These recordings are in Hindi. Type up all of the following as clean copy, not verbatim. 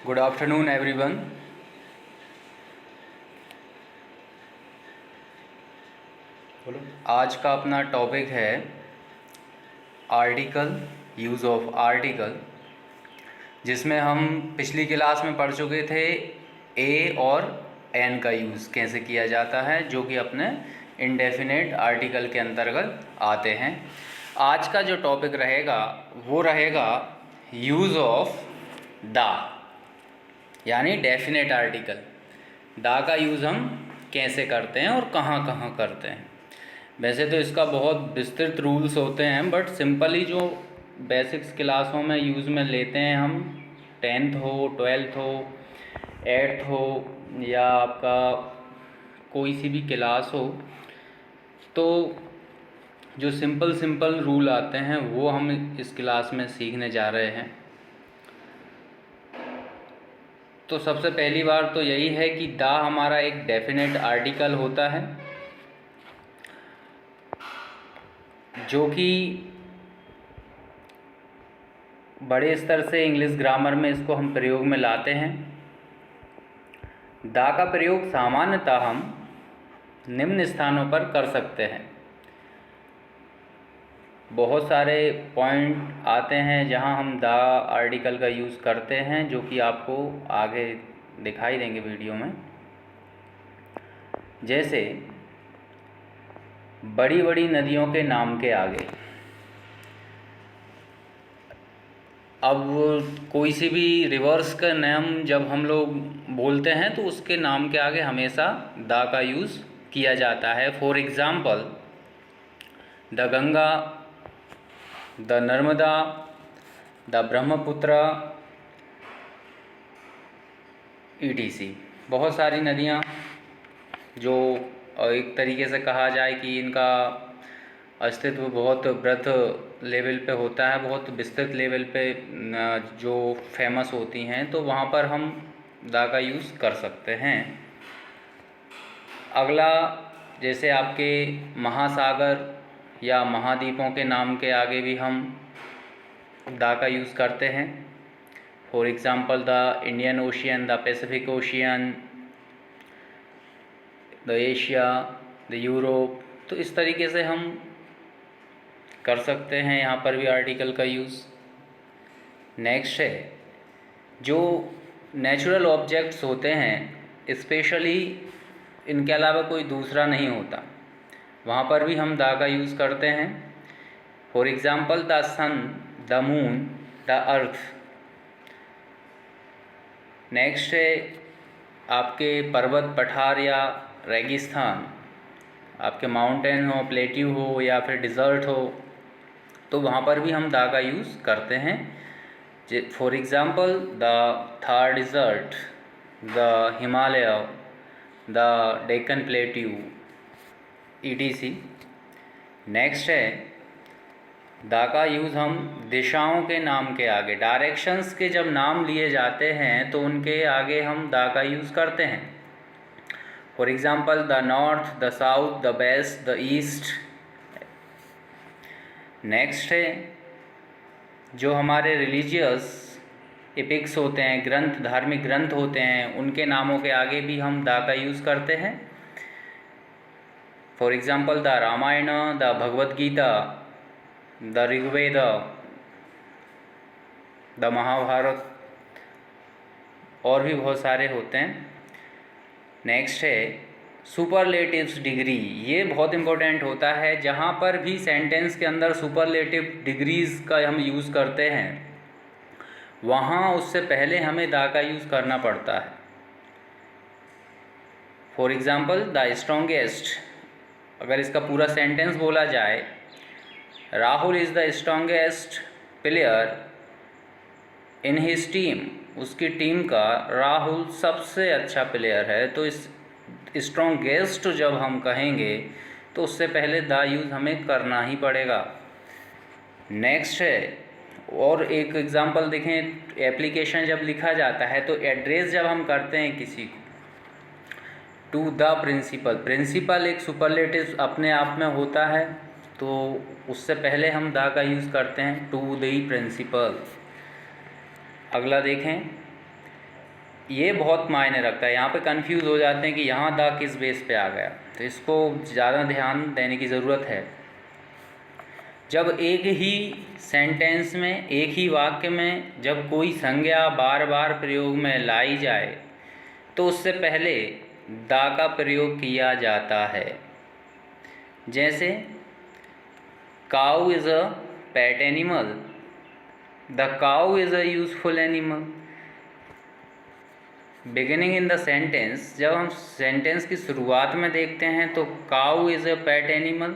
Good afternoon everyone. बोलो। आज का अपना टॉपिक है आर्टिकल, यूज़ ऑफ आर्टिकल, जिसमें हम पिछली क्लास में पढ़ चुके थे ए और एन का यूज़ कैसे किया जाता है, जो कि अपने इंडेफिनेट आर्टिकल के अंतर्गत आते हैं। आज का जो टॉपिक रहेगा वो रहेगा यूज़ ऑफ दा, यानी डेफिनेट आर्टिकल। दा का यूज़ हम कैसे करते हैं और कहाँ कहाँ करते हैं। वैसे तो इसका बहुत विस्तृत रूल्स होते हैं, बट सिंपली जो बेसिक्स क्लासों में यूज़ में लेते हैं हम, 10th हो, 12th हो, 8th हो, या आपका कोई सी भी क्लास हो, तो जो सिंपल रूल आते हैं वो हम इस क्लास में सीखने जा रहे हैं। तो सबसे पहली बार तो यही है कि दा हमारा एक डेफिनेट आर्टिकल होता है, जो कि बड़े स्तर से इंग्लिश ग्रामर में इसको हम प्रयोग में लाते हैं। दा का प्रयोग सामान्यतः हम निम्न स्थानों पर कर सकते हैं। बहुत सारे पॉइंट आते हैं जहां हम दा आर्टिकल का यूज़ करते हैं, जो कि आपको आगे दिखाई देंगे वीडियो में। जैसे बड़ी बड़ी नदियों के नाम के आगे, अब कोई सी भी रिवर्स का नाम जब हम लोग बोलते हैं तो उसके नाम के आगे हमेशा दा का यूज़ किया जाता है। For example, the Ganga, the Narmada, the Brahmaputra, etc. बहुत सारी नदियाँ जो एक तरीके से कहा जाए कि इनका अस्तित्व बहुत वृहद लेवल पे होता है, बहुत विस्तृत लेवल पे जो फेमस होती हैं, तो वहाँ पर हम दा का यूज़ कर सकते हैं। अगला, जैसे आपके महासागर या महाद्वीपों के नाम के आगे भी हम दा का यूज़ करते हैं। For example, the Indian ocean, the Pacific ocean, the Asia, the Europe. तो इस तरीके से हम कर सकते हैं यहाँ पर भी आर्टिकल का यूज़। नेक्स्ट है, जो नेचुरल ऑब्जेक्ट्स होते हैं, स्पेशली इनके अलावा कोई दूसरा नहीं होता, वहाँ पर भी हम दा का यूज़ करते हैं। For example, the sun, the moon, the earth. Next है आपके पर्वत, पठार या रेगिस्तान, आपके माउंटेन हो, प्लेट्यू हो या फिर डिज़र्ट हो, तो वहाँ पर भी हम दा का यूज़ करते हैं। For example, the Thar desert, the Himalaya, the Deccan plateau, ETC. Next है, दा का यूज़ हम दिशाओं के नाम के आगे, डायरेक्शंस के जब नाम लिए जाते हैं तो उनके आगे हम दा का यूज़ करते हैं। For example, the north, the south, the west, the east. Next है, जो हमारे रिलीजियस एपिक्स होते हैं, ग्रंथ, धार्मिक ग्रंथ होते हैं, उनके नामों के आगे भी हम दा का यूज़ करते हैं। For example, the Ramayan, the Bhagavad Gita, the Rigveda, the Mahabharat, और भी बहुत सारे होते हैं। नेक्स्ट है सुपरलेटिव्स डिग्री। ये बहुत इम्पोर्टेंट होता है, जहाँ पर भी सेंटेंस के अंदर सुपरलेटिव डिग्रीज़ का हम यूज़ करते हैं, वहाँ उससे पहले हमें दा का यूज़ करना पड़ता है। फॉर एग्ज़ाम्पल, द स्ट्रॉन्गेस्ट, अगर इसका पूरा सेंटेंस बोला जाए, Rahul is the strongest player in his team, उसकी टीम का राहुल सबसे अच्छा प्लेयर है, तो इस स्ट्रॉन्गेस्ट जब हम कहेंगे तो उससे पहले दा यूज़ हमें करना ही पड़ेगा। नेक्स्ट है, और एक एग्ज़ाम्पल देखें, एप्लीकेशन जब लिखा जाता है तो एड्रेस जब हम करते हैं किसी को, टू द प्रिंसिपल, प्रिंसिपल एक सुपरलेटिव अपने आप में होता है, तो उससे पहले हम दा का यूज़ करते हैं, टू द प्रिंसिपल। अगला देखें, ये बहुत मायने रखता है। यहाँ पे कंफ्यूज हो जाते हैं कि यहाँ द किस बेस पे आ गया, तो इसको ज़्यादा ध्यान देने की ज़रूरत है। जब एक ही सेंटेंस में, एक ही वाक्य में जब कोई संज्ञा बार बार प्रयोग में लाई जाए तो उससे पहले द का प्रयोग किया जाता है। जैसे cow is a pet animal, the cow is a useful animal. Beginning in the sentence, जब हम सेंटेंस की शुरुआत में देखते हैं तो काऊ इज़ अ पेट एनिमल।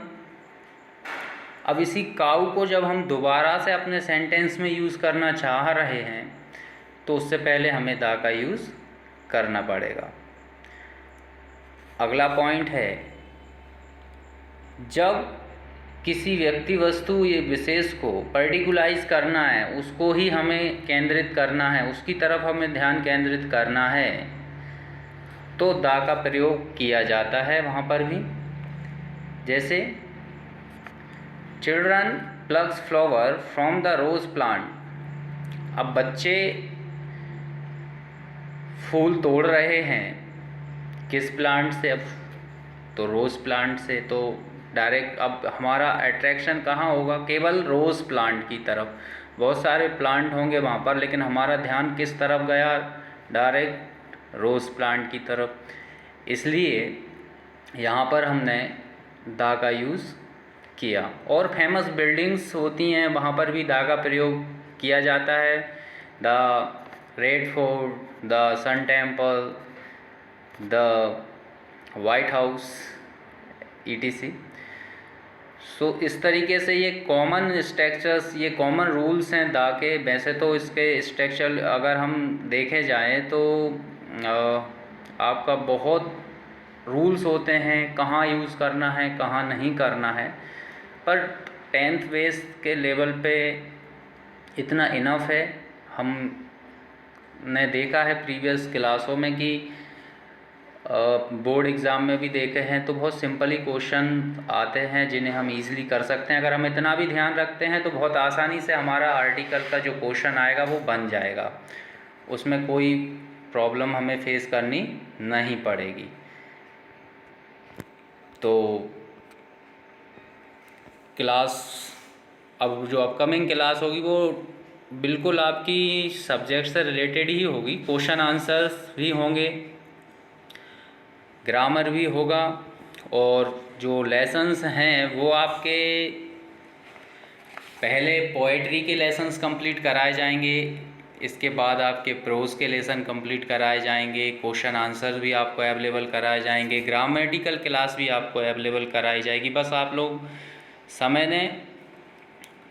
अब इसी काऊ को जब हम दोबारा से अपने सेंटेंस में यूज़ करना चाह रहे हैं तो उससे पहले हमें द का यूज़ करना पड़ेगा। अगला पॉइंट है, जब किसी व्यक्ति वस्तु ये विशेष को पर्टिकुलाइज करना है, उसको ही हमें केंद्रित करना है, उसकी तरफ हमें ध्यान केंद्रित करना है, तो द का प्रयोग किया जाता है वहाँ पर भी। जैसे children plucks flower from the rose plant. अब बच्चे फूल तोड़ रहे हैं, किस प्लांट से? अब तो रोज़ प्लांट से। तो डायरेक्ट अब हमारा अट्रैक्शन कहाँ होगा? केवल रोज़ प्लांट की तरफ। बहुत सारे प्लांट होंगे वहाँ पर, लेकिन हमारा ध्यान किस तरफ गया? डायरेक्ट रोज़ प्लांट की तरफ। इसलिए यहाँ पर हमने द का यूज़ किया। और फेमस बिल्डिंग्स होती हैं, वहाँ पर भी द का प्रयोग किया जाता है। The red fort, the sun temple, the white house, ETC। So इस तरीके से ये कॉमन स्ट्रक्चर्स, ये कॉमन रूल्स हैं द के। वैसे तो इसके स्ट्रक्चर अगर हम देखे जाएं तो आपका बहुत रूल्स होते हैं, कहाँ यूज़ करना है कहाँ नहीं करना है, पर 10th बेस के लेवल पे इतना इनफ है। हमने देखा है प्रीवियस क्लासों में कि बोर्ड एग्ज़ाम में भी देखे हैं तो बहुत सिंपली क्वेश्चन आते हैं जिन्हें हम इजीली कर सकते हैं। अगर हम इतना भी ध्यान रखते हैं तो बहुत आसानी से हमारा आर्टिकल का जो क्वेश्चन आएगा वो बन जाएगा, उसमें कोई प्रॉब्लम हमें फेस करनी नहीं पड़ेगी। तो क्लास, अब जो अपकमिंग क्लास होगी वो बिल्कुल आपकी सब्जेक्ट से रिलेटेड ही होगी। क्वेश्चन आंसर्स भी होंगे, ग्रामर भी होगा, और जो लेसन्स हैं वो आपके पहले पोएट्री के लेसन्स कंप्लीट कराए जाएंगे, इसके बाद आपके प्रोज के लेसन कंप्लीट कराए जाएंगे, क्वेश्चन आंसर भी आपको अवेलेबल कराए जाएंगे, ग्रामेटिकल क्लास भी आपको अवेलेबल कराई जाएगी। बस आप लोग समय दें,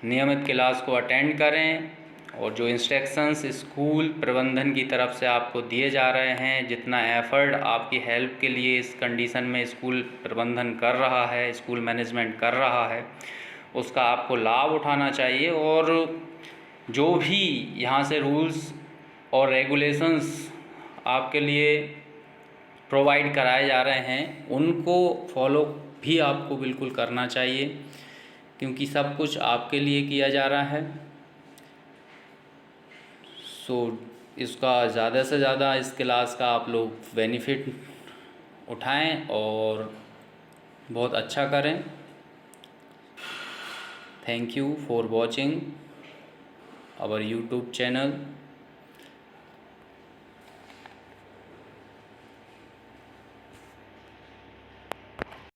नियमित क्लास को अटेंड करें, और जो इंस्ट्रक्शंस स्कूल प्रबंधन की तरफ से आपको दिए जा रहे हैं, जितना एफर्ट आपकी हेल्प के लिए इस कंडीशन में स्कूल प्रबंधन कर रहा है, स्कूल मैनेजमेंट कर रहा है, उसका आपको लाभ उठाना चाहिए। और जो भी यहाँ से रूल्स और रेगुलेशंस आपके लिए प्रोवाइड कराए जा रहे हैं उनको फॉलो भी आपको बिल्कुल करना चाहिए, क्योंकि सब कुछ आपके लिए किया जा रहा है। सो इसका ज़्यादा से ज़्यादा इस क्लास का आप लोग बेनिफिट उठाएं और बहुत अच्छा करें। Thank you for watching our YouTube channel.